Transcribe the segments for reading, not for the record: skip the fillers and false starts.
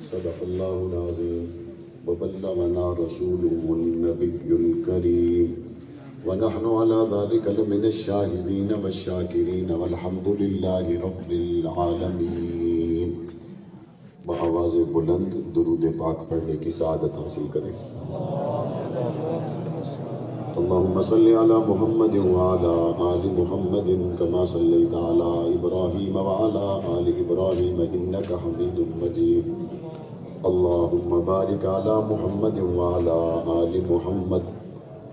صدق اللہ العظیم وبلغنا رسوله النبی الکریم ونحن على ذلك لمن الشاہدین والشاکرین والحمد للہ رب العالمین۔ بآواز بلند درود پاک پڑھنے کی سعادت حاصل کریں۔ اللهم صل على محمد وعلى آل محمد كما صليت على إبراهيم وعلى آل إبراهيم إنك حميد مجيد اللهم بارك على محمد وعلى آل محمد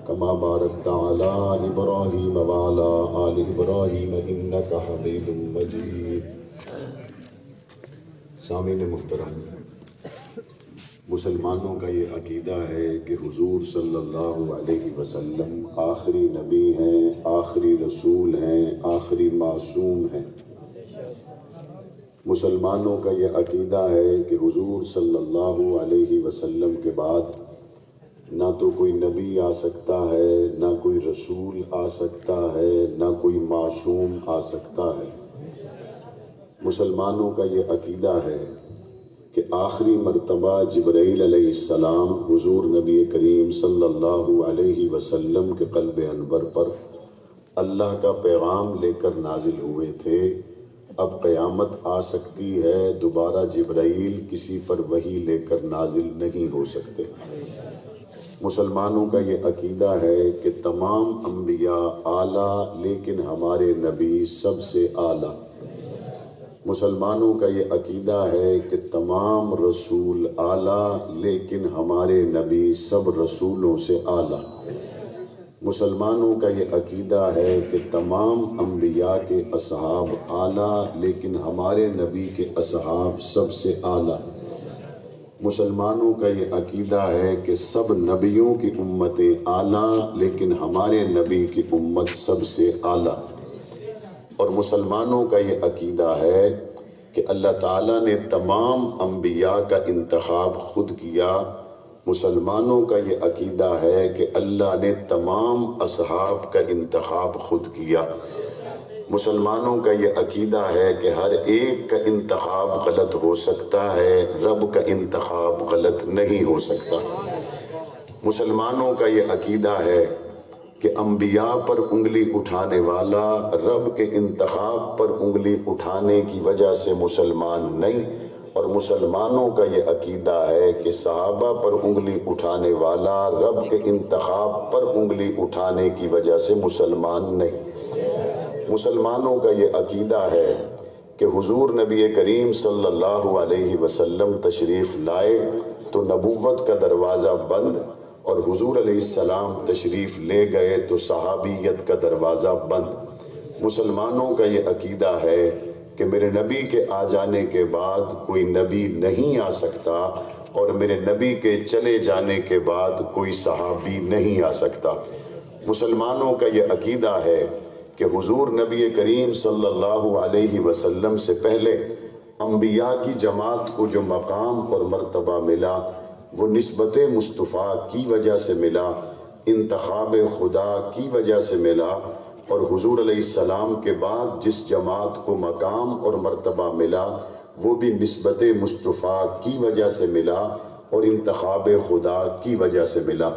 كما باركت على إبراهيم وعلى آل إبراهيم إنك حميد مجيد۔ سامعین محترم، مسلمانوں کا یہ عقیدہ ہے کہ حضور صلی اللہ علیہ وسلم آخری نبی ہیں، آخری رسول ہیں، آخری معصوم ہیں۔ مسلمانوں کا یہ عقیدہ ہے کہ حضور صلی اللہ علیہ وسلم کے بعد نہ تو کوئی نبی آ سکتا ہے، نہ کوئی رسول آ سکتا ہے، نہ کوئی معصوم آ سکتا ہے۔ مسلمانوں کا یہ عقیدہ ہے کہ آخری مرتبہ جبرائیل علیہ السلام حضور نبی کریم صلی اللہ علیہ وسلم کے قلب انور پر اللہ کا پیغام لے کر نازل ہوئے تھے۔ اب قیامت آ سکتی ہے، دوبارہ جبرائیل کسی پر وحی لے کر نازل نہیں ہو سکتے۔ مسلمانوں کا یہ عقیدہ ہے کہ تمام انبیاء اعلیٰ لیکن ہمارے نبی سب سے اعلیٰ۔ مسلمانوں کا یہ عقیدہ ہے کہ تمام رسول اعلیٰ لیکن ہمارے نبی سب رسولوں سے اعلیٰ۔ مسلمانوں کا یہ عقیدہ ہے کہ تمام انبیاء کے اصحاب اعلیٰ لیکن ہمارے نبی کے اصحاب سب سے اعلیٰ۔ مسلمانوں کا یہ عقیدہ ہے کہ سب نبیوں کی امتیں اعلیٰ لیکن ہمارے نبی کی امت سب سے اعلیٰ۔ اور مسلمانوں کا یہ عقیدہ ہے کہ اللہ تعالیٰ نے تمام انبیاء کا انتخاب خود کیا۔ مسلمانوں کا یہ عقیدہ ہے کہ اللہ نے تمام اصحاب کا انتخاب خود کیا۔ مسلمانوں کا یہ عقیدہ ہے کہ ہر ایک کا انتخاب غلط ہو سکتا ہے، رب کا انتخاب غلط نہیں ہو سکتا۔ مسلمانوں کا یہ عقیدہ ہے کہ انبیاء پر انگلی اٹھانے والا رب کے انتخاب پر انگلی اٹھانے کی وجہ سے مسلمان نہیں، اور مسلمانوں کا یہ عقیدہ ہے کہ صحابہ پر انگلی اٹھانے والا رب کے انتخاب پر انگلی اٹھانے کی وجہ سے مسلمان نہیں۔ مسلمانوں کا یہ عقیدہ ہے کہ حضور نبی کریم صلی اللہ علیہ وسلم تشریف لائے تو نبوت کا دروازہ بند، اور حضور علیہ السلام تشریف لے گئے تو صحابیت کا دروازہ بند۔ مسلمانوں کا یہ عقیدہ ہے کہ میرے نبی کے آ جانے کے بعد کوئی نبی نہیں آ سکتا، اور میرے نبی کے چلے جانے کے بعد کوئی صحابی نہیں آ سکتا۔ مسلمانوں کا یہ عقیدہ ہے کہ حضور نبی کریم صلی اللہ علیہ وسلم سے پہلے انبیاء کی جماعت کو جو مقام اور مرتبہ ملا وہ نسبت مصطفیٰ کی وجہ سے ملا، انتخاب خدا کی وجہ سے ملا، اور حضور علیہ السلام کے بعد جس جماعت کو مقام اور مرتبہ ملا وہ بھی نسبت مصطفیٰ کی وجہ سے ملا اور انتخاب خدا کی وجہ سے ملا۔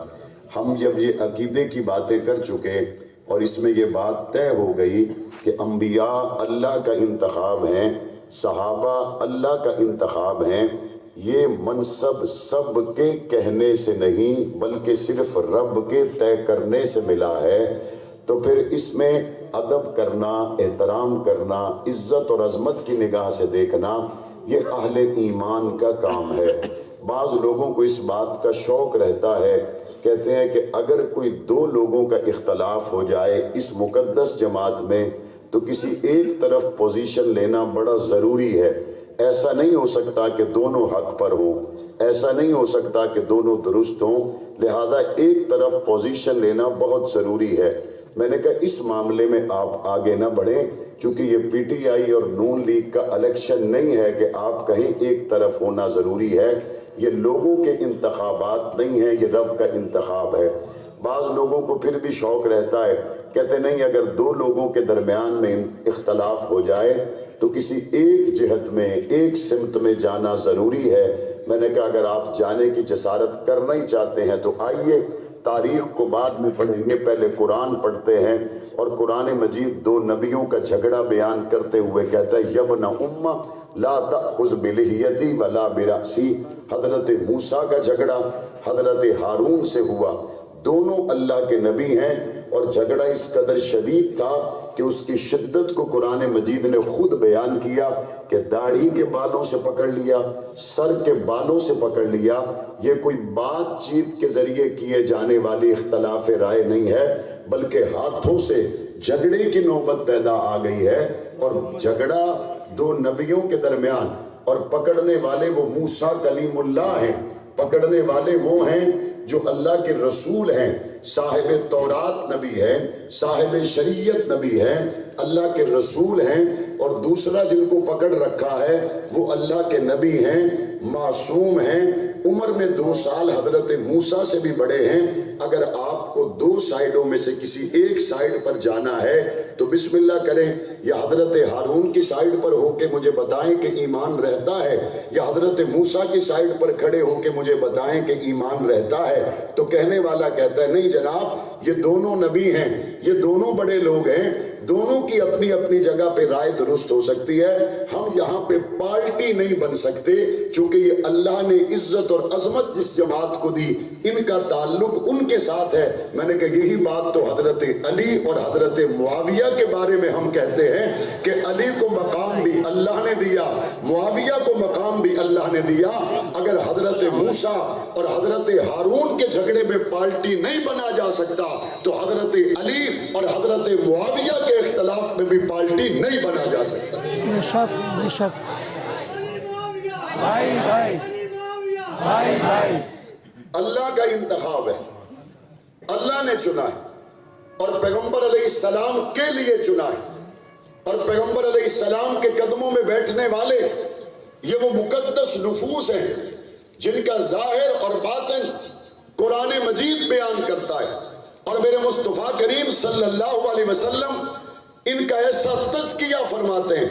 ہم جب یہ عقیدے کی باتیں کر چکے اور اس میں یہ بات طے ہو گئی کہ انبیاء اللہ کا انتخاب ہیں، صحابہ اللہ کا انتخاب ہیں، یہ منصب سب کے کہنے سے نہیں بلکہ صرف رب کے طے کرنے سے ملا ہے، تو پھر اس میں ادب کرنا، احترام کرنا، عزت اور عظمت کی نگاہ سے دیکھنا یہ اہل ایمان کا کام ہے۔ بعض لوگوں کو اس بات کا شوق رہتا ہے، کہتے ہیں کہ اگر کوئی دو لوگوں کا اختلاف ہو جائے اس مقدس جماعت میں تو کسی ایک طرف پوزیشن لینا بڑا ضروری ہے۔ ایسا نہیں ہو سکتا کہ دونوں حق پر ہوں، ایسا نہیں ہو سکتا کہ دونوں درست ہوں، لہذا ایک طرف پوزیشن لینا بہت ضروری ہے۔ میں نے کہا اس معاملے میں آپ آگے نہ بڑھیں، چونکہ یہ پی ٹی آئی اور نون لیگ کا الیکشن نہیں ہے کہ آپ کہیں ایک طرف ہونا ضروری ہے۔ یہ لوگوں کے انتخابات نہیں ہیں، یہ رب کا انتخاب ہے۔ بعض لوگوں کو پھر بھی شوق رہتا ہے، کہتے نہیں اگر دو لوگوں کے درمیان میں اختلاف ہو جائے تو کسی ایک جہت میں، ایک سمت میں جانا ضروری ہے، میں نے کہا اگر آپ جانے کی جسارت کرنا ہی چاہتے ہیں تو آئیے، تاریخ کو بعد میں پڑھیں گے، پہلے قرآن پڑھتے ہیں۔ اور قرآن مجید دو نبیوں کا جھگڑا بیان کرتے ہوئے کہتا ہے یبن امہ لا تأخذ بلحیتی ولا برأسی۔ حضرت موسیٰ کا جھگڑا حضرت ہارون سے ہوا، دونوں اللہ کے نبی ہیں، اور جھگڑا اس قدر شدید تھا کہ اس کی شدت کو قرآن مجید نے خود بیان کیا کہ داڑھی کے بالوں سے پکڑ لیا، سر کے بالوں سے پکڑ لیا۔ یہ کوئی بات چیت کے ذریعے کیے جانے والی اختلاف رائے نہیں ہے، بلکہ ہاتھوں سے جھگڑے کی نوبت پیدا آ گئی ہے، اور جھگڑا دو نبیوں کے درمیان، اور پکڑنے والے وہ موسیٰ کلیم اللہ ہیں، پکڑنے والے وہ ہیں جو اللہ کے رسول ہیں، صاحب تورات نبی ہے، صاحب شریعت نبی ہے، اللہ کے رسول ہیں، اور دوسرا جن کو پکڑ رکھا ہے وہ اللہ کے نبی ہیں، معصوم ہیں، عمر میں 2 سال حضرت موسیٰ سے بھی بڑے ہیں۔ اگر آپ کو 2 سائیڈوں میں سے کسی ایک سائیڈ پر جانا ہے تو بسم اللہ کریں، یا حضرت ہارون کی سائیڈ پر ہو کے مجھے بتائیں کہ ایمان رہتا ہے، یا حضرت موسیٰ کی سائیڈ پر کھڑے ہو کے مجھے بتائیں کہ ایمان رہتا ہے۔ تو کہنے والا کہتا ہے نہیں جناب، یہ دونوں نبی ہیں، یہ دونوں بڑے لوگ ہیں، دونوں کی اپنی اپنی جگہ پہ رائے درست ہو سکتی ہے، ہم یہاں پہ پارٹی نہیں بن سکتے، چونکہ یہ اللہ نے عزت اور عظمت جس جماعت کو دی ان کا تعلق ان کے ساتھ ہے۔ میں نے کہا یہی بات تو حضرت علی اور حضرت معاویہ کے بارے میں ہم کہتے ہیں کہ علی کو مقام بھی اللہ نے دیا، معاویہ کو مقام بھی اللہ نے دیا۔ اگر حضرت موسیٰ اور حضرت ہارون کے جھگڑے میں پارٹی نہیں بنا جا سکتا تو حضرت علی اور حضرت معاویہ کے اختلاف میں بھی پارٹی نہیں بنا جا سکتا۔ بے شک بے شک بھائی بھائی بھائی بھائی اللہ کا انتخاب ہے، اللہ نے چنا ہے، اور پیغمبر علیہ السلام کے لیے چنا ہے، اور پیغمبر علیہ السلام کے قدموں میں بیٹھنے والے یہ وہ مقدس نفوس ہیں جن کا ظاہر اور باطن قرآن مجید بیان کرتا ہے، اور میرے مصطفیٰ کریم صلی اللہ علیہ وسلم ان کا ایسا تزکیہ فرماتے ہیں،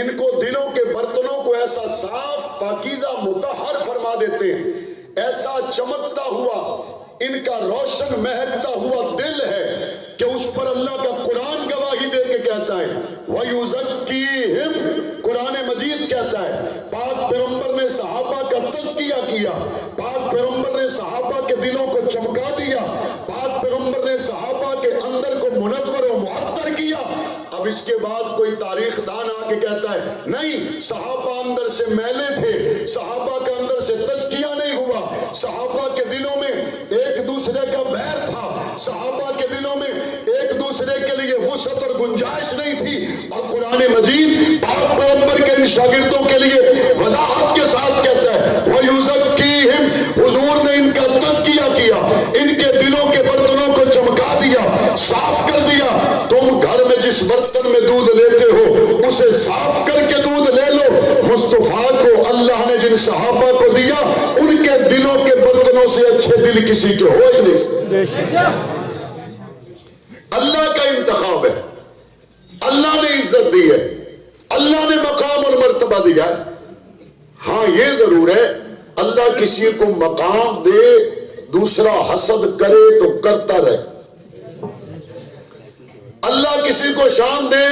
ان کو دلوں کے برتنوں کو ایسا صاف پاکیزہ مطہر فرما دیتے ہیں، ایسا چمکتا ہوا ان کا روشن مہکتا ہوا دل ہے کہ اس پر اللہ کا قرآن گواہی دے کے کہتا ہے وَيُزَكِّيهِمْ، قرآن مجید کہتا ہے پاک پیغمبر نے صحابہ کا تزکیہ کیا، پاک پیغمبر نے صحابہ کے دلوں کو چمکا دیا، پاک پیغمبر نے صحابہ کے اندر کو منور و معطر کیا۔ اب اس کے بعد کوئی تاریخ دان آ کے کہتا ہے نہیں، صحابہ اندر سے میلے تھے، صحابہ کے اندر سے تزکیہ نہیں ہوا، صحابہ کے دلوں میں ایک دوسرے کا بیر تھا، صحابہ کے دلوں میں ایک دوسرے کے لیے وسعت اور گنجائش نہیں تھی، اور قرآن مجید پاک پیغمبر کے ان شاگردوں کے لیے وضاحت کے ساتھ کہتا ہے وَيُزَكِّيهِمْ، حضور نے ان کا تزکیہ کیا، ان کے دلوں کے برتنوں کو چمکا دیا، صاف کر دیا۔ تم گھر میں جس برتن میں دودھ لیتے ہو اسے صاف کر کے دودھ لے لو۔ مصطفیٰ کو اللہ نے جن صحابہ کو دیا ان کے دلوں کے برتنوں سے اچھے دل کسی کے ہو ہی نہیں سکتے۔ اللہ کا انتخاب ہے، اللہ نے عزت دی ہے، اللہ نے مقام اور مرتبہ دیا ہے۔ ہاں یہ ضرور ہے اللہ کسی کو مقام دے، دوسرا حسد کرے تو کرتا رہے، اللہ کسی کو شان دے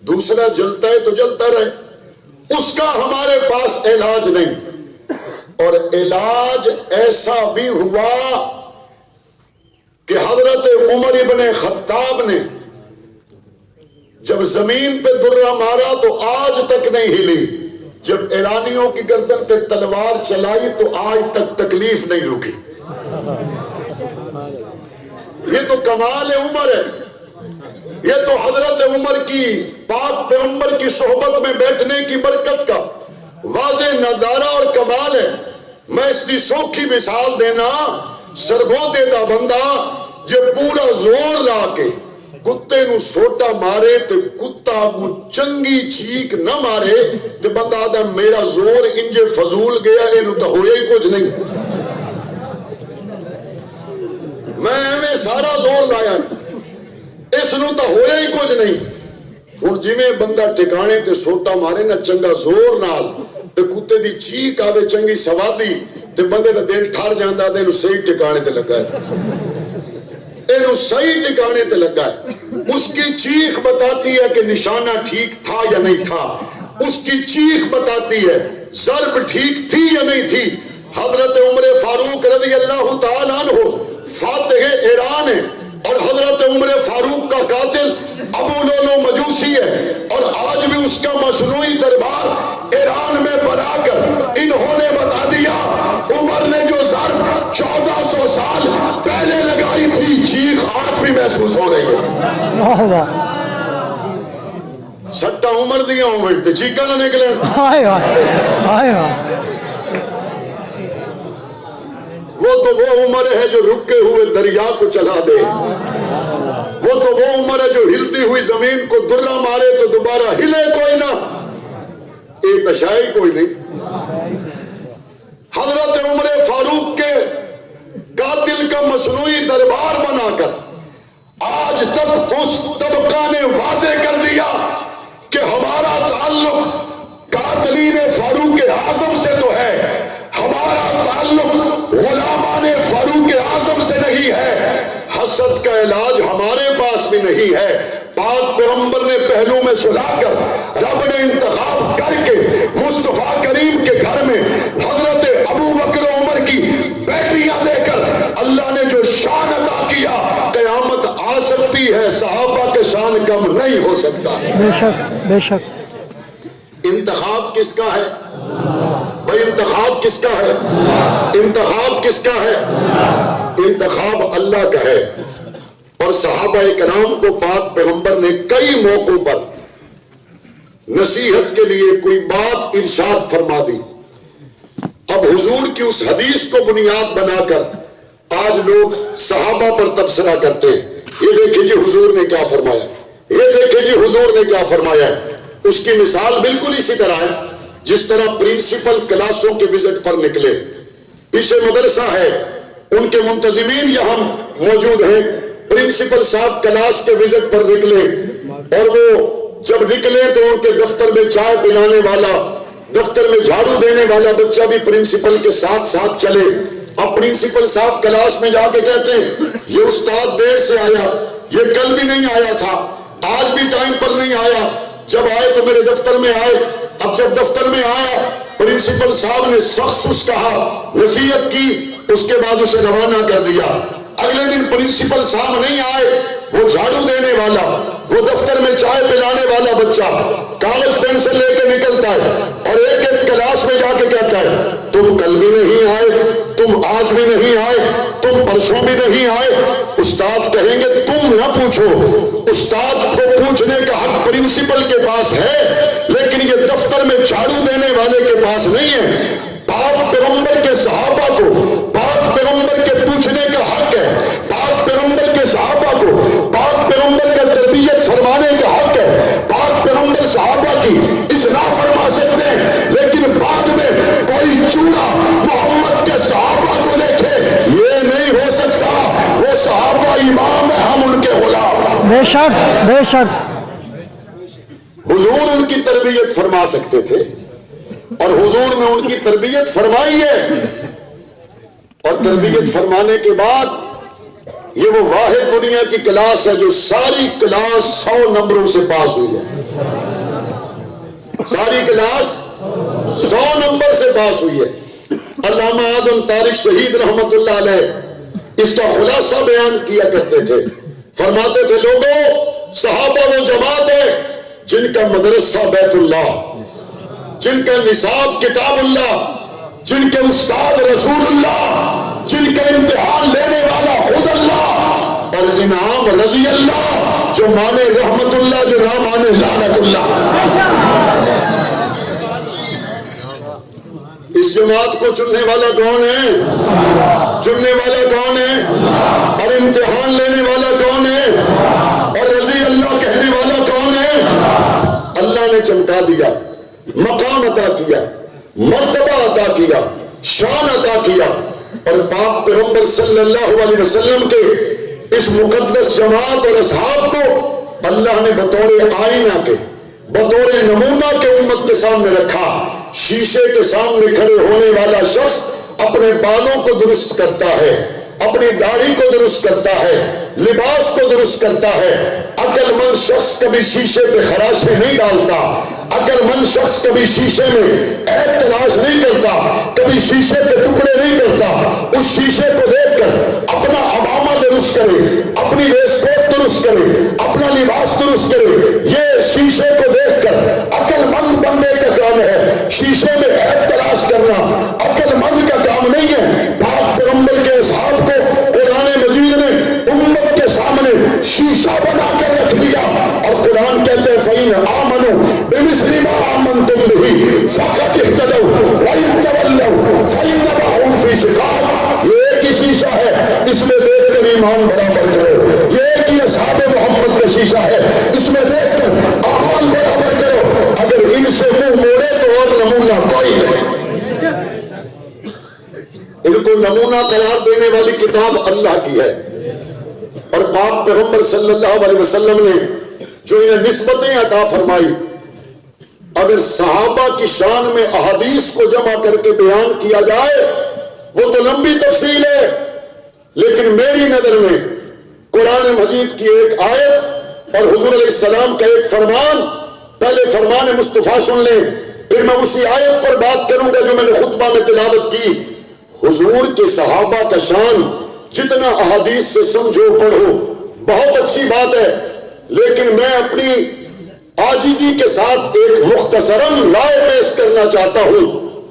دوسرا جلتا ہے تو جلتا رہے، اس کا ہمارے پاس علاج نہیں۔ اور علاج ایسا بھی ہوا کہ حضرت عمر ابن خطاب نے جب زمین پہ درہ مارا تو آج تک نہیں ہلی، جب ایرانیوں کی گردن پہ تلوار چلائی تو آج تک تکلیف نہیں رکی۔ یہ تو کمال عمر ہے، یہ تو حضرت عمر کی پاک پیغمبر کی صحبت میں بیٹھنے کی برکت کا واضح نظارہ اور کمال ہے۔ میں اس کی سوکھی مثال دینا، سرگو دے دا بندہ جب پورا زور لا کے کتے نو سوٹا مارے تو کتا کو چنگی چیک نہ مارے تو بندہ آدھا میرا زور انجے فضول گیا، انہوں تو ہویا ہی کچھ نہیں، میں میں سارا زور لایا اس نو تو ہویا ہی کچھ نہیں۔ اور جی میں بندہ ٹکانے تے سوٹا مارے نہ چنگا زور نال تے کتے کتے دی چیخ آوے چنگی سوادی تے بندے دا دل ٹھار جاندا تے انہوں صحیح ٹھکانے تے لگا ہے، انہوں صحیح ٹھکانے تے لگا ہے. اس کی چیخ بتاتی ہے کہ نشانہ ٹھیک تھا یا نہیں تھا، اس کی چیخ بتاتی ہے ضرب ٹھیک تھی یا نہیں تھی. حضرت عمر فاروق رضی اللہ تعالیٰ عنہ فاتح ایران ہے، اور حضرت عمر فاروق کا قاتل ابو لولو مجوسی ہے، اور آج بھی اس کا مصنوعی دربار ایران میں بنا کر انہوں نے بتا دیا عمر نے جو ضرب 1400 سال پہلے لگائی تھی چیخ آج بھی محسوس ہو رہی ہے. سٹا عمر دیا عمر تے چیخا نہ نکلے. وہ تو وہ عمر ہے جو رکے ہوئے دریا کو چلا دے، وہ تو وہ عمر ہے جو ہلتی ہوئی زمین کو درہ مارے تو دوبارہ ہلے کوئی نہ، ایک تشائی کوئی نہیں. حضرت عمر فاروق کے قاتل کا مصنوعی دربار بنا کر آج تک اس طبقہ نے واضح کر دیا کہ ہمارا تعلق قاتلین فاروق اعظم سے تو ہے، ہمارا تعلق غلامان فاروق اعظم سے نہیں ہے. حسد کا علاج ہمارے پاس بھی نہیں ہے. پاک پیغمبر نے پہلو میں سلا کر رب نے انتخاب کر کے مصطفیٰ کریم کے گھر میں حضرت ابو بکر عمر کی بیٹیاں دے کر اللہ نے جو شان عطا کیا، قیامت آ سکتی ہے صحابہ کے شان کم نہیں ہو سکتا. بے شک بے شک. انتخاب کس کا ہے بھائی؟ انتخاب کس کا ہے؟ انتخاب کس کا ہے؟ انتخاب اللہ کا ہے. اور صحابہ کرام کو پاک پیغمبر نے کئی موقعوں پر نصیحت کے لیے کوئی بات ارشاد فرما دی. اب حضور کی اس حدیث کو بنیاد بنا کر آج لوگ صحابہ پر تبصرہ کرتے ہیں. یہ دیکھیں جی حضور نے کیا فرمایا، یہ دیکھیں جی حضور نے کیا فرمایا. اس کی مثال بالکل اسی طرح ہے جس طرح پرنسپل کلاسوں کے وزٹ پر نکلے. پیچھے مدرسہ ہے، ان کے منتظمین یہاں موجود ہیں. پرنسپل صاحب کلاس کے وزٹ پر نکلے، اور وہ جب نکلے تو ان کے دفتر میں چائے پلانے والا، دفتر میں جھاڑو دینے والا بچہ بھی پرنسپل کے ساتھ ساتھ چلے. اب پرنسپل صاحب کلاس میں جا کے کہتے ہیں یہ استاد دیر سے آیا، یہ کل بھی نہیں آیا تھا، آج بھی ٹائم پر نہیں آیا، جب آئے تو میرے دفتر میں آئے. اب جب دفتر میں آیا پرنسپل صاحب نے سخت اس کہا، نصیحت کی، اس کے بعد اسے روانہ کر دیا. اگلے دن پرنسپل صاحب نہیں آئے، وہ جھاڑو دینے والا، وہ دفتر میں چائے پلانے والا بچہ کاغذ پینسل لے کے نکلتا ہے اور ایک ایک کلاس میں جا کے کہتا ہے تم کل بھی نہیں آئے، تم آج بھی نہیں آئے، تم پرسوں بھی نہیں آئے. استاد کہیں گے تم نہ پوچھو، استاد کو پوچھنے کا حق پرنسپل کے پاس ہے، لیکن یہ دفتر میں جھاڑو دینے والے کے پاس نہیں ہے. پاک پیغمبر کے صحابہ کو پاک پیغمبر کے پوچھنے کا حق ہے، پاک پیغمبر کے صحابہ کو پاک پیغمبر کا تربیت فرمانے کا حق ہے. پاک پیغمبر صحابہ کی اصلاح فرما سکتے ہیں، لیکن بعد میں کوئی چوڑا محمد کے صحابہ کو دیکھے یہ نہیں ہو سکتا. وہ صحابہ امام ہے، ہم ان کے غلام. بے شک بے شک. حضور ان کی تربیت فرما سکتے تھے، اور حضور نے ان کی تربیت فرمائی ہے. اور تربیت فرمانے کے بعد یہ وہ واحد دنیا کی کلاس ہے جو ساری کلاس 100 نمبروں سے پاس ہوئی ہے. ساری کلاس 100 نمبر سے پاس ہوئی ہے. علامہ اعظم طارق شہید رحمت اللہ علیہ اس کا خلاصہ بیان کیا کرتے تھے. فرماتے تھے لوگوں، صحابہ وہ جماعت ہے جن کا مدرسہ بیت اللہ، جن کا نصاب کتاب اللہ، جن کے استاد رسول اللہ، جن کا امتحان لینے والا خود اللہ، اور انعام رضی اللہ، جو مانے رحمت اللہ، جو نہ مانے لعنت اللہ. اس جماعت کو چننے والا کون ہے؟ چننے والا کون ہے؟ اور امتحان لینے والا کون ہے؟ اور رضی اللہ کہنے والا کون ہے؟ اللہ نے چمکا دیا، مقام عطا کیا، مرتبہ عطا کیا، شان عطا کیا. اور پاک پیغمبر صلی اللہ علیہ وسلم کے اس مقدس جماعت اور اصحاب کو اللہ نے بطور آئینہ کے، بطور نمونہ کے امت کے سامنے رکھا. شیشے کے سامنے کھڑے ہونے والا شخص اپنے بالوں کو درست کرتا ہے، اپنی داڑھی کو درست کرتا ہے، لباس کو درست کرتا ہے۔ عقل مند شخص کبھی شیشے پہ خراشیں نہیں ڈالتا، عقل مند شخص کبھی شیشے میں عیب تلاش نہیں کرتا، کبھی شیشے کے ٹکڑے نہیں کرتا۔ اس شیشے کو دیکھ کر اپنا عمامہ درست کرے، اپنی ویسٹ کوٹ درست کرے، اپنا لباس درست کرے۔ یہ شیشے کو دیکھ کر عقل مند بندے کا کام ہے۔ شیشے میں عیب تلاش کرنا عقل مند کا کام نہیں ہے۔ پاک پیغمبر کے اصحاب کو قرآن مجید نے امت کے سامنے شیشہ بنا کر رکھ دیا، اور قرآن کہتے ہیں فَإِنْ آمَنُوا بِمِثْلِ مَا آمَنْتُمْ بِهِ فَقَدِ اهْتَدَوْا وَإِنْ تَوَلَّوْا فَإِنَّمَا هُمْ فِي شِقَاقٍ۔ یہ ایک ہی شیشہ ہے، اس میں دیکھ کر ایمان برابر کرو۔ یہ ایک ہی اصحاب محمد کا شیشہ ہے، اس میں دیکھ کر اعمال برابر کرو۔ اگر ان سے منہ موڑے تو اور نمونہ کوئی نہیں۔ ان کو نمونہ قرار دینے والی کتاب اللہ کی ہے، اور پاک پیغمبر صلی اللہ علیہ وسلم نے جو انہیں نسبتیں عطا فرمائی، اگر صحابہ کی شان میں احادیث کو جمع کر کے بیان کیا جائے وہ تو لمبی تفصیل ہے، لیکن میری نظر میں قرآن مجید کی ایک آیت اور حضور علیہ السلام کا ایک فرمان، پہلے فرمان مصطفیٰ سن لیں، پھر میں اسی آیت پر بات کروں گا جو میں نے خطبہ میں تلاوت کی۔ حضور کے صحابہ کا شان جتنا احادیث سے سمجھو پڑھو بہت اچھی بات ہے، لیکن میں اپنی عاجزی کے ساتھ ایک مختصراً رائے پیش کرنا چاہتا ہوں،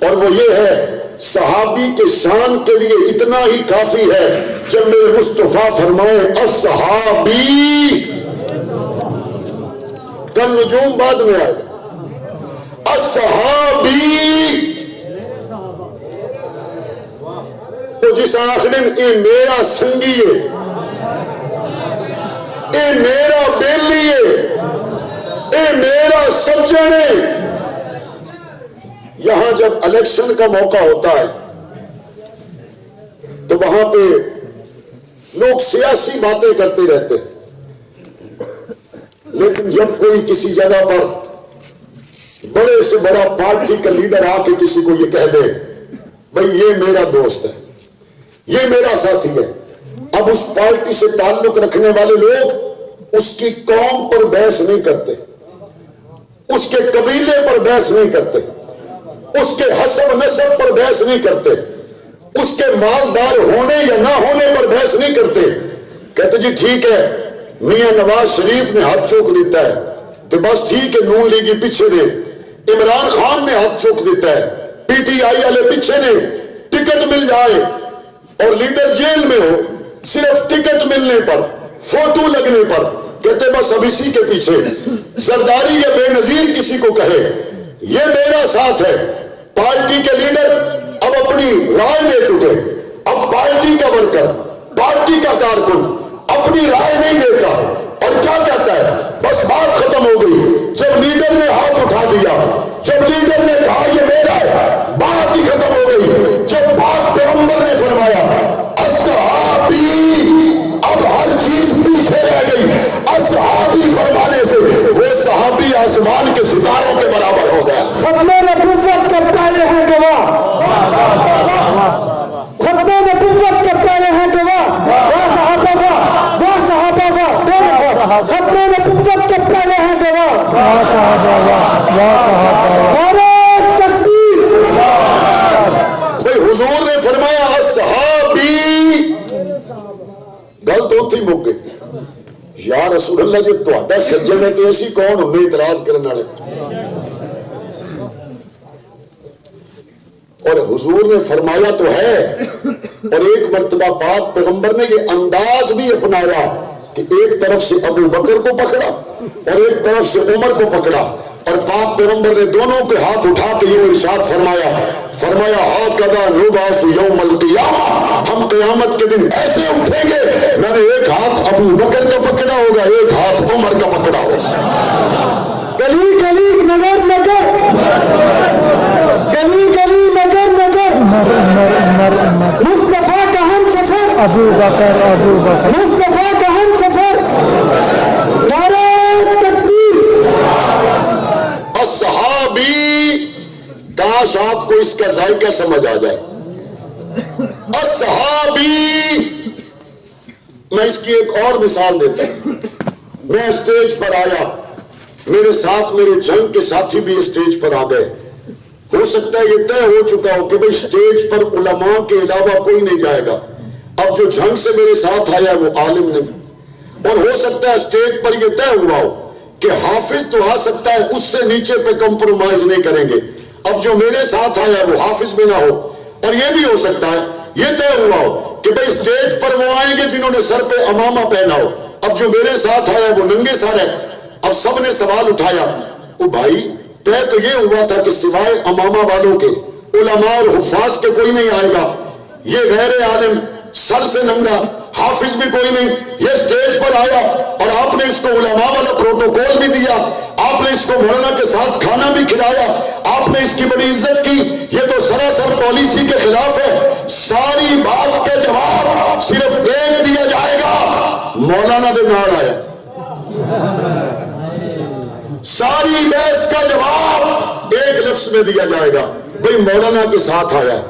اور وہ یہ ہے صحابی کے شان کے لیے اتنا ہی کافی ہے جب میرے مصطفیٰ فرمائے الصحابی، کل نجوم بعد میں آئے گا، الصحابی تو جس آخرین اے میرا سنگی ہے، اے میرا بیلی ہے، اے میرا سجن ہے۔ یہاں جب الیکشن کا موقع ہوتا ہے تو وہاں پہ لوگ سیاسی باتیں کرتے رہتے ہیں، لیکن جب کوئی کسی جگہ پر بڑے سے بڑا پارٹی کا لیڈر آ کے کسی کو یہ کہہ دے بھئی یہ میرا دوست ہے، یہ میرا ساتھی ہے، اب اس پارٹی سے تعلق رکھنے والے لوگ اس کی قوم پر بحث نہیں کرتے، اس کے قبیلے پر بحث نہیں کرتے، اس کے حسب نسب پر بحث نہیں کرتے، اس کے مالدار ہونے یا نہ ہونے پر بحث نہیں کرتے۔ کہتے جی ٹھیک ہے میاں نواز شریف نے ہاتھ چوک دیتا ہے تو بس ٹھیک ہے، نون لیگی پیچھے دے، عمران خان نے ہاتھ چوک دیتا ہے، پی ٹی آئی والے پیچھے نے، ٹکٹ مل جائے اور لیڈر جیل میں ہو، صرف ٹکٹ ملنے پر، فوٹو لگنے پر کہتے بس اب اسی کے پیچھے۔ زرداری یا بے نظیر کسی کو کہے یہ میرا ساتھ ہے، پارٹی کے لیڈر اب اپنی رائے دے چکے، اب پارٹی کا ورکر، پارٹی کا کارکن اپنی رائے نہیں دیتا، اور کیا کہتا ہے بس بات ختم ہو گئی۔ جب لیڈر نے ہاتھ اٹھا دیا، جب لیڈر نے کہا یہ میرا ہے، بات ہی ختم ہو گئی۔ جب پاک پیغمبر نے فرمایا اصحابی، اب ہر چیز پیچھے رہ گئی۔ اصحابی فرمانے سے وہ صحابی آسمان کے ستاروں کے برابر ہو گیا۔ ختم نبوت کا پہلے ہیں گواہ، ختم نبوت کا پہلے ہیں گواہ، وہ صحابہ کا، وہ صحابہ کا، ختم نبوت کا پہلے ہیں گواہ، وہ صحابہ کا، وہ صحابہ کا، نعرہ تکبیر۔ بھئی حضور نے فرمایا اصحابی، گل تو تھی مک گئی۔ یا رسول اللہ جو تہاڈا سجن ہے تے اسی کون ہونے اعتراض کرنے والے؟ اور حضور نے فرمایا تو ہے، اور ایک مرتبہ پاک پیغمبر نے یہ انداز بھی اپنایا کہ ایک طرف سے ابو بکر کو پکڑا اور ایک طرف سے عمر کو پکڑا، اور پاک پیغمبر نے دونوں کے ہاتھ اٹھا کے یہ ارشاد فرمایا ہاکذا نبعث یوم القیامہ، ہم قیامت کے دن ایسے اٹھیں گے، میں نے ایک ہاتھ ابو بکر کا پکڑا ہوگا، ایک ہاتھ عمر کا پکڑا ہوگا۔ گلی گلی نگر نگر، گلی گلی نگر نگر، مصطفیٰ کا ہم سفر، ابو بکر، مصطفیٰ کا ہم سفر، نعرہ تکبیر۔ الصحابی، کاش آپ کو اس کا ذائقہ سمجھ آ جائے. اصحابی، میں اس کی ایک اور مثال دیتا ہوں. میں اسٹیج پر آیا، میرے ساتھ میرے جنگ کے ساتھی بھی اسٹیج پر آ گئے. ہو سکتا ہے یہ طے ہو چکا ہو کہ بھئی اسٹیج پر علماء کے علاوہ کوئی نہیں جائے گا. اب جو جنگ سے میرے ساتھ آیا وہ عالم نہیں. اور ہو سکتا ہے اسٹیج پر یہ طے ہوا ہو کہ حافظ تو آ سکتا ہے، اس سے نیچے پہ کمپرومائز نہیں کریں گے. اب جو میرے ساتھ آیا وہ حافظ بھی نہ ہو. اور یہ بھی ہو سکتا ہے یہ طے ہوا ہو کہ بھئی اسٹیج پر وہ آئیں گے جنہوں نے سر پہ امامہ پہنا ہو. اب جو میرے ساتھ آیا وہ ننگے سر ہے. اب سب نے سوال اٹھایا، او بھائی طے تو یہ ہوا تھا کہ سوائے امامہ والوں کے علماء اور حفاظ کے کوئی نہیں آئے گا. یہ غیر عالم سر سے ننگا، حافظ بھی کوئی نہیں، یہ اسٹیج پر آیا اور آپ نے اس کو علماء والا پروٹوکول بھی دیا، آپ نے اس کو مولانا کے ساتھ کھانا بھی کھلایا، آپ نے اس کی بڑی عزت کی. یہ تو سراسر پالیسی کے خلاف ہے. ساری بات کا جواب صرف ایک دیا جائے گا، مولانا دے نال آیا. ساری بحث کا جواب ایک لفظ میں دیا جائے گا، بھئی مولانا کے ساتھ آیا.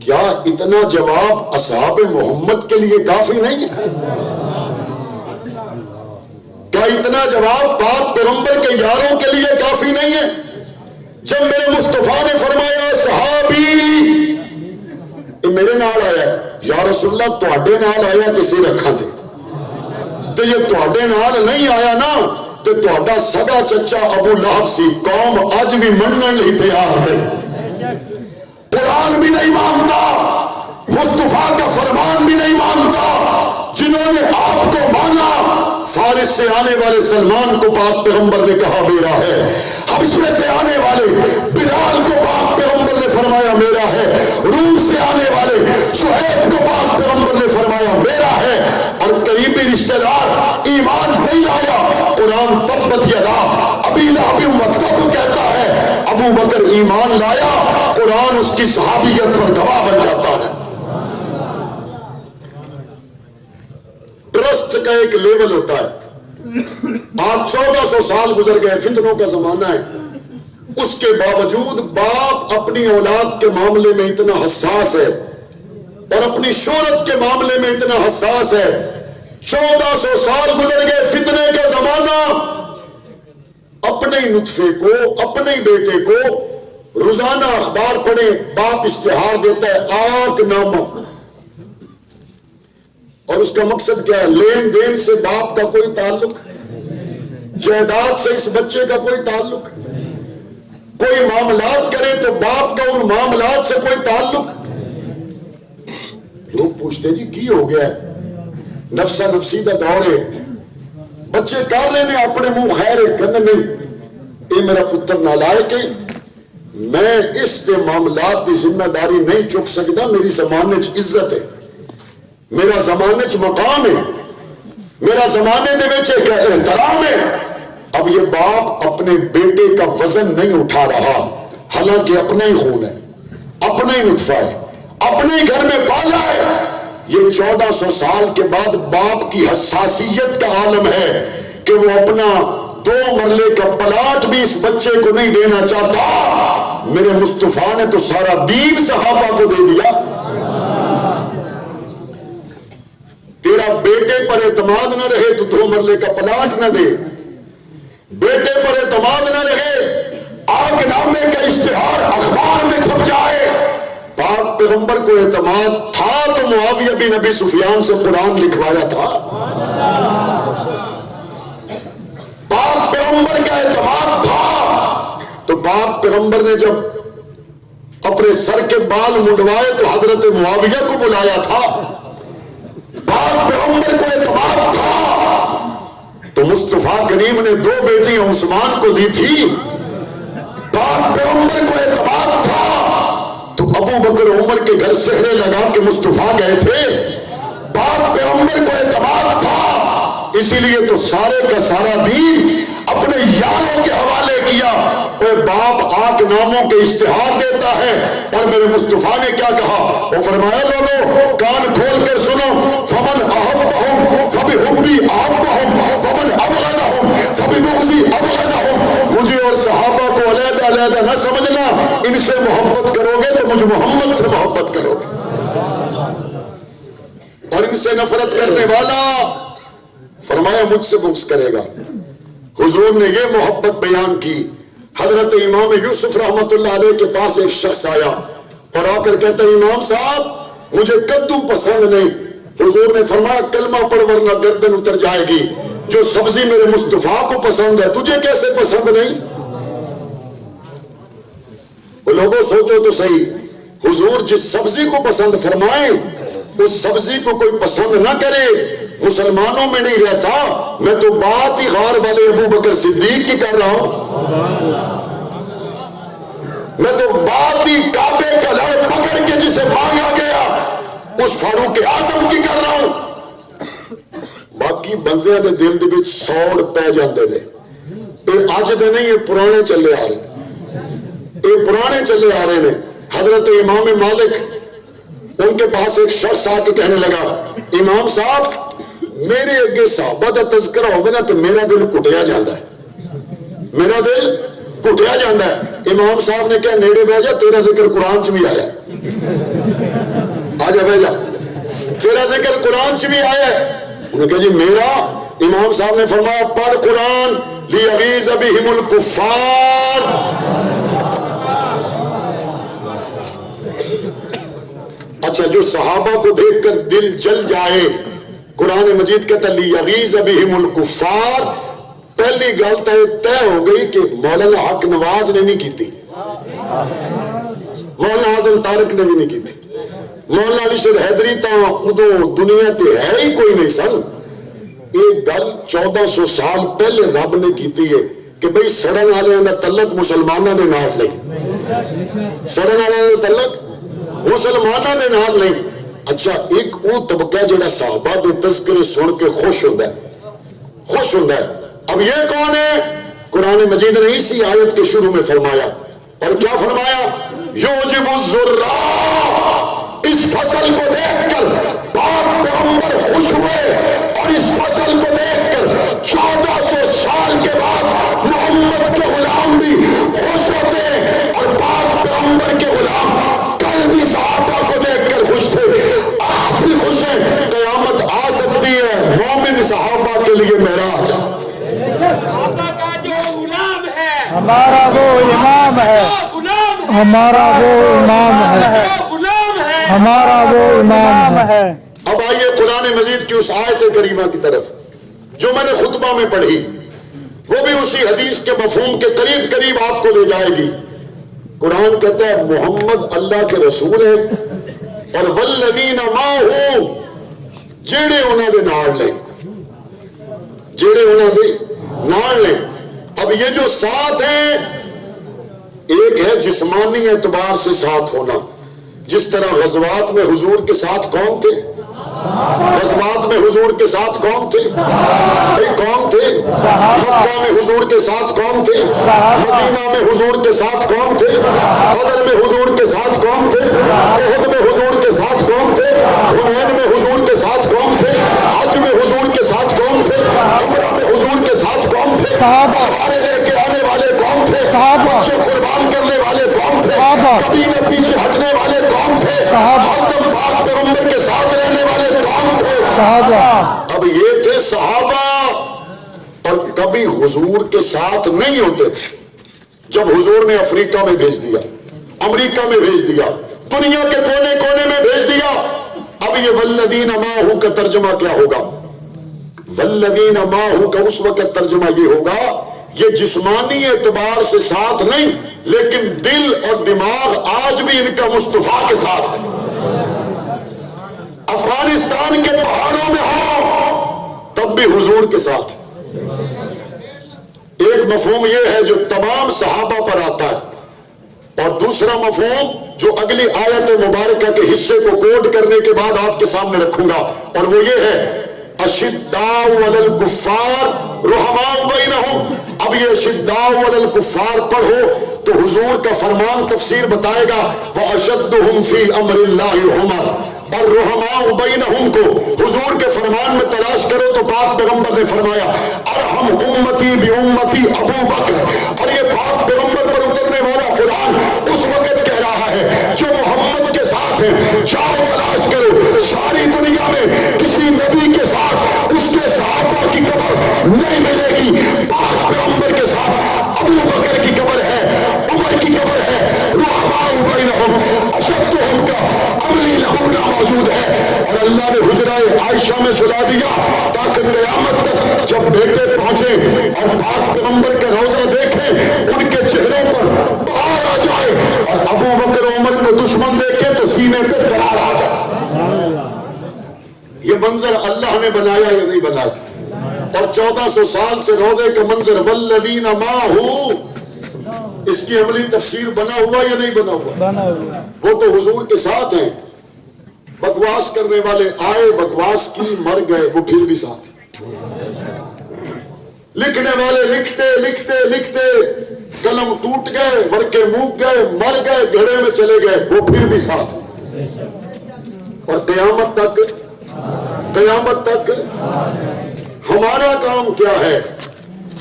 کیا اتنا جواب اصحاب محمد کے لیے کافی نہیں ہے؟ کیا اتنا جواب پاک پیغمبر کے یاروں کے لیے کافی نہیں ہے؟ جب میرے مصطفیٰ نے فرمایا صحابی میرے نال آیا، یا رسول اللہ تواڈے نال آیا کسی رکھا تھے تو یہ تواڈے نال نہیں آیا نا تو تواڈا سگا چچا ابو لہب سی. قوم اج بھی مننے ਲਈ تیار نہیں، قرآن بھی نہیں مانتا، مصطفیٰ کا فرمان بھی نہیں مانتا. جنہوں نے آپ کو مانا، فارس سے آنے والے سلمان کو پاک پیغمبر نے کہا میرا ہے، حبشے سے آنے والے بلال کو پاک پیغمبر نے فرمایا میرا ہے، روم سے آنے والے شعیب کو پاک پیغمبر نے فرمایا میرا ہے. اور قریبی رشتہ دار ایمان نہیں لایا. قرآن تبت یدا ابی لہب و تب کہتا ہے، ابو بکر ایمان لایا، قرآن اس کی صحابیت پر گواہ بن جاتا ہے. ٹرسٹ کا ایک لیول ہوتا ہے. آج 1400 سال گزر گئے، فتنوں کا زمانہ ہے، اس کے باوجود باپ اپنی اولاد کے معاملے میں اتنا حساس ہے اور اپنی شہرت کے معاملے میں اتنا حساس ہے. 1400 سال گزر گئے، فتنے کا زمانہ. اپنے نطفے کو، اپنے بیٹے کو روزانہ اخبار پڑھیں، باپ اشتہار دیتا ہے آگ نامہ، اور اس کا مقصد کیا ہے؟ لین دین سے باپ کا کوئی تعلق، جائیداد سے اس بچے کا کوئی تعلق، کوئی معاملات کرے تو باپ کا ان معاملات سے کوئی تعلق. لوگ پوچھتے جی کی ہو گیا ہے؟ نفسہ نفسی دا دور ہے، بچے کر رہے ہیں اپنے منہ خیر ہے، کہنے نہیں یہ میرا پتر نالائق ہے، میں اس کے معاملات کی ذمہ داری نہیں چک سکتا. میری زمانے چ عزت ہے، میرا زمانے چ مقام ہے، میرا زمانے دے وچ ایک احترام ہے. اب یہ باپ اپنے بیٹے کا وزن نہیں اٹھا رہا، حالانکہ اپنا ہی خون ہے، اپنا ہی نطفہ ہے، اپنے ہی گھر میں پالا ہے. یہ 1400 سال کے بعد باپ کی حساسیت کا عالم ہے کہ وہ اپنا 2 مرلے کا پلاٹ بھی اس بچے کو نہیں دینا چاہتا. میرے مصطفیٰ نے تو سارا دین صحابہ کو دے دیا. تیرا بیٹے پر اعتماد نہ رہے تو 2 مرلے کا پلاٹ نہ دے، بیٹے پر اعتماد نہ رہے آگ نامے کا اشتہار اخبار میں چھپ جائے. پاک پیغمبر کو اعتماد تھا تو معاویہ بن ابی سفیان سے قرآن لکھوایا تھا. پاک پیغمبر کا اعتماد تھا تو پاک پیغمبر نے جب اپنے سر کے بال منڈوائے تو حضرت معاویہ کو بلایا تھا. پاک پیغمبر کو اعتماد تھا تو مصطفیٰ کریم نے 2 بیٹیاں عثمان کو دی تھی. پاک پیغمبر کو اعتماد تھا تو ابو بکر عمر کے گھر سہرے لگا کے مصطفیٰ گئے تھے. پاک پیغمبر کو اعتماد تھا، اسی لیے تو سارے کا سارا دین اپنے یاروں کے حوالے کیا. اے باپ آگ ناموں کے اشتہار دیتا ہے اور میرے مصطفیٰ نے کیا کہا؟ وہ فرمایا لوگوں کان کھول کر سنو، فمن احبہم فبحبی احبہم ومن ابغضہم فببغضی ابغضہم. مجھے اور صحابہ کو علیحدہ علیحدہ نہ سمجھنا، ان سے محبت کرو گے تو مجھ محمد سے محبت کرو گے، اور ان سے نفرت کرنے والا فرمایا مجھ سے بغض کرے گا۔ حضور نے یہ محبت بیان کی۔ حضرت امام یوسف رحمت اللہ علیہ کے پاس ایک شخص آیا اور آ کر کہتا امام صاحب مجھے کدو پسند نہیں۔ حضور نے فرمایا کلمہ پڑھ ورنہ گردن اتر جائے گی، جو سبزی میرے مصطفیٰ کو پسند ہے تجھے کیسے پسند نہیں؟ وہ لوگوں سوچو تو صحیح، حضور جس سبزی کو پسند فرمائیں اس سبزی کو کوئی پسند نہ کرے مسلمانوں میں نہیں رہتا۔ میں تو بات ہی غار والے ابو بکر صدیق کی کر رہا ہوں، میں تو بات ہی کعبے کا لڑ پکڑ کے جسے مانگا گیا اس فاروق اعظم کی کر رہا ہوں۔ باقی بندیاں دے دل دے وچ سوڑ پہ جاندے نے، یہ اج دے نہیں، یہ پرانے چلے آ رہے، یہ پرانے چلے آ رہے ہیں۔ حضرت امام مالک ان کے پاس ایک شخص آ کے کہنے لگا امام صاحب میرے اگے صحابہ دا تذکرہ ہوگا نا تو میرا دل کٹیا جاندہ ہے، میرا دل کٹیا جاندہ ہے۔ امام صاحب نے کہا نیڑے بہ جا، تیرا ذکر قرآن چ بھی آیا، آجا بہ جا، تیرا ذکر قرآن چ بھی آیا ہے۔ انہوں نے کہا جی میرا؟ امام صاحب نے فرمایا پڑھ قرآن لیغیظ بہم الکفار۔ اچھا جو صحابہ کو دیکھ کر دل جل جائے، قرآن مجید کہتا لیغیظ بہم الکفار، پہلی گل تو طے ہو گئی کہ مولانا حق نواز نے نہیں کی تھی، مولانا اعظم طارق نے بھی نہیں کی تھی، مولانا علی شیر حیدری تا ادو دنیا تے ہے ہی کوئی نہیں سن۔ ایک گل 1400 سال پہلے رب نے کیتی ہے کہ بھئی سڑن والے دا تعلق مسلمانوں دے نال نہیں، سڑن والے دا تعلق مسلمانوں دے نال نہیں۔ اچھا ایک وہ طبقہ جڑا صحابہ دے تذکرے سن کے خوش ہوتا ہے، خوش ہوتا ہے۔ اب یہ کون ہے؟ قرآن مجید نے اسی آیت کے شروع میں فرمایا، اور کیا فرمایا؟ یوجب الزراء، اس فصل کو دیکھ کر پاک پیغمبر خوش ہوئے، اور اس فصل کو دیکھ کر 1400 سال کے بعد محمد کے غلام بھی خوش ہوتے ہیں، اور پاک پیغمبر کے غلام کل بھی صحابہ کو دیکھ کر خوش تھے، آج بھی خوش ہیں۔ قیامت آ سکتی ہے، مومن صحابہ کے لیے معراج ہے۔ صحابہ کا جو غلام ہے ہمارا وہ امام ہے، ہمارا وہ امام ہے، ہمارا وہ امام ہے۔ اب آئیے قرآن مجید کی اس آیت کریمہ کی طرف جو میں نے خطبہ میں پڑھی، وہ بھی اسی حدیث کے مفہوم کے قریب قریب آپ کو لے جائے گی۔ قرآن کہتا ہے محمد اللہ کے رسول ہے، اور والذین معہ، جیڑے انہوں دے نال لے، جیڑے انہوں دے نال لے۔ اب یہ جو ساتھ ہیں، ایک ہے جسمانی اعتبار سے ساتھ ہونا، جس طرح غزوات میں حضور کے ساتھ کون تھے؟ غزوات میں حضور کے ساتھ کون تھے؟ کون تھے؟ مکہ میں حضور کے ساتھ کون تھے؟ مدینہ میں حضور کے ساتھ کون تھے؟ بدر میں حضور کے ساتھ کون تھے؟ احد میں حضور کے ساتھ کون تھے؟ حنین میں حضور کے ساتھ کون تھے؟ حج میں حضور کے ساتھ کون تھے؟ عمرہ میں حضور کے ساتھ کون تھے؟ تلواریں لے کے آنے والے کون تھے؟ بچے قربان کرنے والے کون تھے؟ کبھی نہ پیچھے ہٹنے والے کون تھے؟ ہر دم پاک پیغمبر کے ساتھ رہنے والے کون تھے؟ اب یہ تھے صحابہ، اور کبھی حضور کے ساتھ نہیں ہوتے تھے۔ جب حضور نے افریقہ میں بھیج دیا، امریکہ میں بھیج دیا، دنیا کے کونے کونے میں بھیج دیا، اب یہ والذین معہ کا ترجمہ کیا ہوگا؟ والذین معہ کا اس وقت ترجمہ یہ ہوگا، یہ جسمانی اعتبار سے ساتھ نہیں، لیکن دل اور دماغ آج بھی ان کا مصطفیٰ کے ساتھ ہے۔ افغانستان کے پہاڑوں میں ہو تب بھی حضور کے ساتھ۔ ایک مفہوم یہ ہے جو تمام صحابہ پر آتا ہے، اور دوسرا مفہوم جو اگلی آیت مبارکہ کے حصے کو کوٹ کرنے کے بعد آپ کے سامنے رکھوں گا، اور وہ یہ ہے اشداء علی الکفار رحماء بینہم۔ اب یہ اشداء علی الکفار پڑھو تو حضور کا فرمان تفسیر بتائے گا وَأَشَدُّهُمْ فِي أَمْرِ اللَّهِ عُمَرَ، اور رحماء بینہم کو حضور کے فرمان میں تلاش کرو تو پاک پیغمبر نے فرمایا ارحم امتی بی امتی ابو بکر، اور یہ پاک پیغمبر پر اترنے والا ہیں. جاؤ تلاش کرو. ساری دنیا میں کسی نبی کے ساتھ اس کے صحابہ کی قبر نہیں ملے گی. پاک پیغمبر کے ساتھ ابو بکر کی قبر ہے, عمر کی قبر ہے, رحماء بینہم اشدہم کا عملی نمونہ موجود ہے. اور اللہ نے حجرہ عائشہ میں سلا دیا تاکہ قیامت تک جب بیٹے پہنچے اور پاک پیغمبر کا روضہ دیکھیں ان کے چہروں پر بہار آ جائے, اور ابو بکر عمر کو دشمن دیکھے تو سینے پہ درار آ جائے. یہ منظر اللہ نے بنایا یا نہیں بنایا؟ اور 1400 سال سے روضے کا منظر والذین معہ, اس کی عملی تفسیر بنا ہوا یا نہیں بنا ہوا؟ وہ تو حضور کے ساتھ ہیں. بکواس کرنے والے آئے, بکواس کی, مر گئے, وہ پھر بھی ساتھ. لکھنے والے لکھتے لکھتے لکھتے قلم ٹوٹ گئے, ورقے موک گئے, مر گئے, گھڑے میں چلے گئے, وہ پھر بھی ساتھ. اور قیامت تک ہمارا کام کیا ہے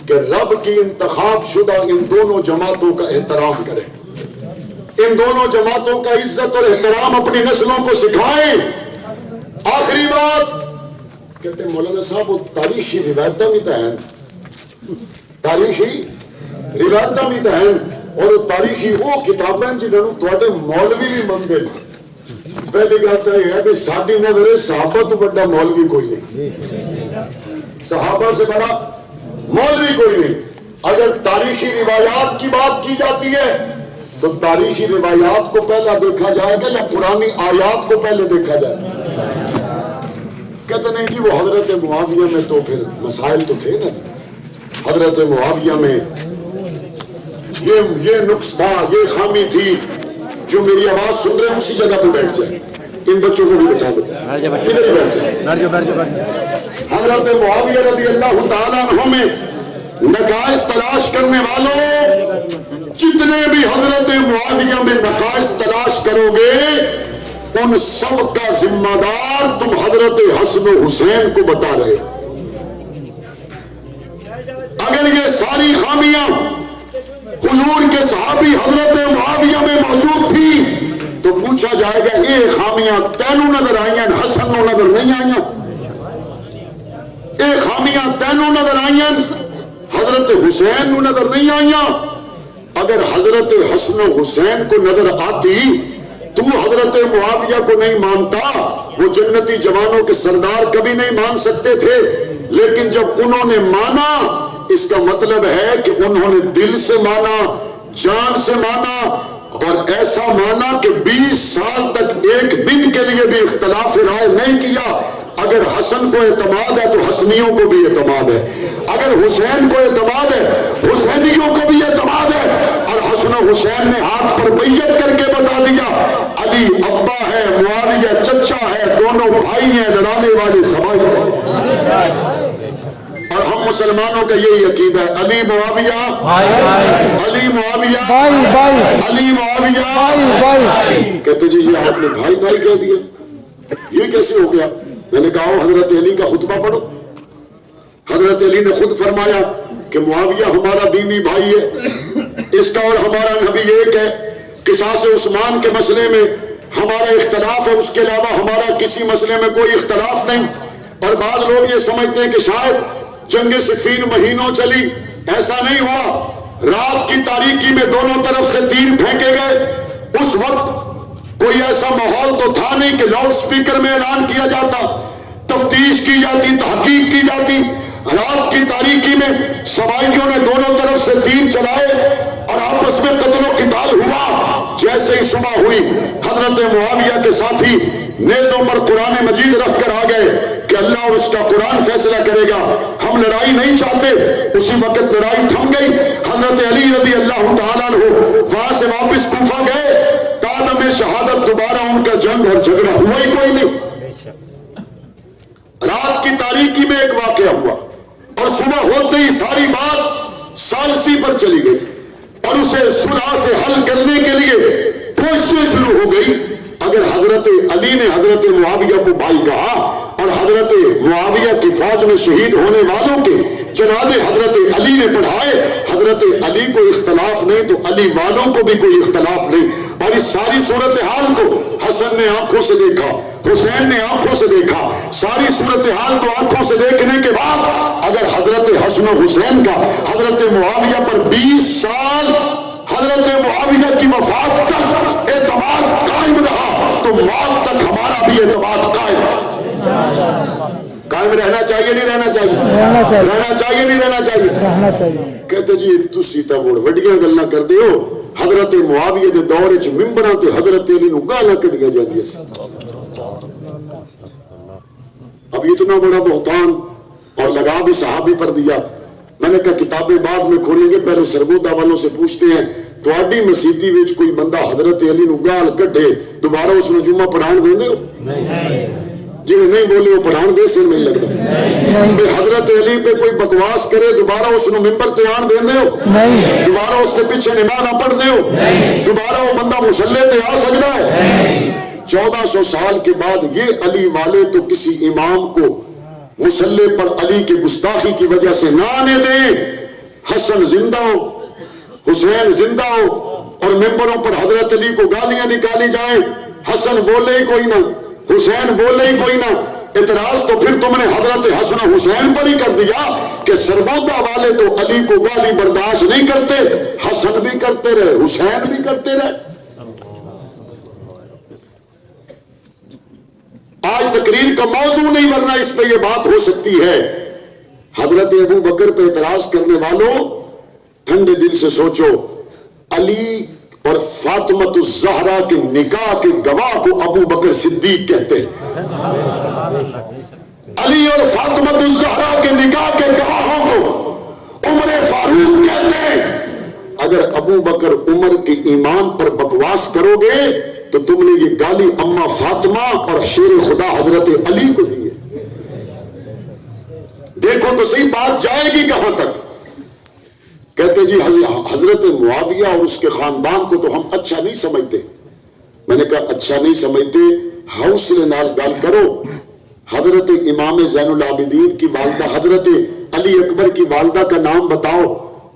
کہ رب کی انتخاب شدہ ان دونوں جماعتوں کا احترام کریں, ان دونوں جماعتوں کا عزت اور احترام اپنی نسلوں کو سکھائیں. آخری بات کہتے ہیں مولانا صاحب وہ تاریخی روایتاں بھی تو ہیں, تاریخی روایتاں بھی تو ہیں, اور تاریخی وہ کتابیں جنہوں تھوڑے مولوی بھی مندے. پہلی بات یہ ہے کہ ساری نظر صحابہ تو بڑا مولوی کوئی نہیں, صحابہ سے بڑا مولوی کوئی نہیں. اگر تاریخی روایات کی بات کی جاتی ہے تو تاریخی روایات کو پہلا دیکھا جائے گا یا پرانی آیات کو پہلے دیکھا جائے گا؟ کہتے نہیں کہ وہ حضرت معاویہ میں تو پھر مسائل تو تھے نا. حضرت معاویہ میں یہ نقص تھا, یہ خامی تھی. جو میری آواز سن رہے ہیں اسی جگہ پہ بیٹھ جائے, ان بچوں کو بھی بٹھا دو, ادھر ہی بیٹھ جائے. حضرت معاویہ رضی اللہ تعالیٰ عنہ میں نقائص تلاش کرنے والوں, جتنے بھی حضرت معاویہ میں نقائص تلاش کرو گے ان سب کا ذمہ دار تم حضرت حسن و حسین کو بتا رہے. اگر یہ ساری خامیاں حضور کے صحابی حضرت معاویہ میں موجود تھی تو پوچھا جائے گا یہ خامیاں تینوں نظر آئیں, حسن نو نظر نہیں آئیں؟ یہ خامیاں تینوں نظر آئیں, حضرت حسین نو نظر نہیں آئیں؟ اگر حضرت حسن و حسین کو نظر آتی تو حضرت معاویہ کو نہیں مانتا. وہ جنتی جوانوں کے سردار کبھی نہیں مان سکتے تھے, لیکن جب انہوں نے مانا اس کا مطلب ہے کہ انہوں نے دل سے مانا, جان سے مانا, اور ایسا مانا کہ 20 سال تک ایک دن کے لیے بھی اختلاف رائے نہیں کیا. اگر حسن کو اعتماد ہے تو حسنیوں کو بھی اعتماد ہے, اگر حسین کو اعتماد ہے حسینیوں کو بھی اعتماد ہے. اور حسن و حسین نے ہاتھ پر بیعت کر کے بتا دیا علی ابا ہے, معاویہ چچا ہے, دونوں بھائی ہیں, لڑانے والے سبائی ہیں. اور ہم مسلمانوں کا یہی عقیدہ ہے, علی معاویہ, علی معاویہ, علی معاویہ. کہتے جی یہ آپ نے بھائی بھائی کہہ دیا, یہ کیسے ہو گیا؟ میں نے کہا حضرت علی کا خطبہ پڑھو. حضرت علی نے خود فرمایا کہ معاویہ ہمارا دینی بھائی ہے, اس کا اور ہمارا نبی ایک ہے. قصاص عثمان کے مسئلے میں ہمارا اختلاف ہے, اس کے علاوہ ہمارا کسی مسئلے میں کوئی اختلاف نہیں. اور بعض لوگ یہ سمجھتے ہیں کہ شاید جنگ صفین مہینوں چلی, ایسا نہیں ہوا. رات کی تاریکی میں دونوں طرف سے تیر پھینکے گئے. اس وقت کوئی ایسا ماحول تو تھا نہیں کہ لاؤڈ سپیکر میں اعلان کیا جاتا, تفتیش کی جاتی, تحقیق کی جاتی. رات کی تاریکی میں سوائیوں نے دونوں طرف سے تیر چلائے اور آپس میں قتل و قتال ہوا. جیسے ہی صبح ہوئی حضرت معاویہ کے ساتھی نیزوں پر قرآن مجید رکھ کر آ گئے کہ اللہ اور اس کا قرآن فیصلہ کرے گا, ہم لڑائی نہیں چاہتے. اسی وقت لڑائی تھم گئی. حضرت علی رضی اللہ تعالیٰ عنہ وہاں سے واپس کوفہ گئے. تادم شہادت دوبارہ ان کا جنگ اور جھگڑا ہوا ہی کوئی نہیں. رات کی تاریکی میں ایک واقعہ ہوا اور صبح ہوتے ہی ساری بات ثالثی پر چلی گئی اور اسے صلح سے حل کرنے کے لیے کوششیں شروع ہو گئی. اگر حضرت علی نے حضرت معاویہ کو بھائی کہا اور حضرت معاویہ کی فوج میں شہید ہونے والوں کے جناب حضرت علی نے پڑھائے. حضرت علی کو اختلاف نہیں تو علی والوں کو بھی کوئی اختلاف نہیں. اور اس ساری صورتحال کو حسن نے آنکھوں سے دیکھا, حسین نے آنکھوں سے دیکھا. ساری صورتحال کو آنکھوں سے دیکھنے کے بعد اگر حضرت حسن و حسین کا حضرت معاویہ پر 20 سال حضرت معاویہ کی وفات تک اعتماد قائم رہا تو موت تک ہمارا بھی اعتماد قائم رہنا چاہیے نہیں رہنا چاہیے؟ رہنا چاہیے نہیں رہنا چاہیے؟ کہتے جی تسی تا وڑ وڈیاں گلاں کردے ہو. حضرت معاویہ دے دور وچ منبراں تے حضرت علی نوں گالاں کڈیاں جاندیاں سی. اب اتنا بڑا بہتان اور لگا بھی صحابی پر دیا. میں نے کہا کتابیں بعد میں کھولیں گے, پہلے سربودا والوں سے پوچھتے ہیں تواڈی مسیتی وچ کوئی بندہ حضرت علی نوں گال کڈے دوبارہ اس نوں جمعہ پڑھان دیندے ہو؟ جی نہیں بولے وہ پڑھان دے سر نہیں لگتا. حضرت علی پہ کوئی بکواس کرے دوبارہ اس نو ممبر تے آن دیندے ہو؟ دوبارہ اس کے پیچھے نماز نہ پڑھ دے ہو؟ دوبارہ وہ بندہ مصلی تے آ سکتا ہے؟ 1400 سال کے بعد یہ علی والے تو کسی امام کو مصلی پر علی کی گستاخی کی وجہ سے نہ آنے دیں. حسن زندہ ہو, حسین زندہ ہو اور ممبروں پر حضرت علی کو گالیاں نکالی جائیں. حسن بولے ہی کوئی نہ, حسین بولے ہی کوئی نہ. اعتراض تو پھر تم نے حضرت حسن حسین پر ہی کر دیا کہ سربودا والے تو علی کو گالی برداشت نہیں کرتے, حسن بھی کرتے رہے, حسین بھی کرتے رہے. آج تقریر کا موضوع نہیں, ورنہ اس پہ یہ بات ہو سکتی ہے. حضرت ابو بکر پہ اعتراض کرنے والوں ٹھنڈے دل سے سوچو, علی اور فاطمہ الزہرا کے نکاح کے گواہ کو ابو بکر صدیق کہتے ہیں. علی اور فاطمہ الزہرا کے نکاح کے گواہوں کو عمر فاروق کہتے ہیں. اگر ابو بکر عمر کے ایمان پر بکواس کرو گے تو تم نے یہ گالی اما فاطمہ اور شیر خدا حضرت علی کو دی ہے. دیکھو تو صحیح بات جائے گی کہاں تک. کہتے جی حضرت معاویہ اور اس کے خاندان کو تو ہم اچھا نہیں سمجھتے. میں نے کہا اچھا نہیں سمجھتے, حوصلے نال گل کرو. حضرت امام زین العابدین کی والدہ حضرت علی اکبر کی والدہ کا نام بتاؤ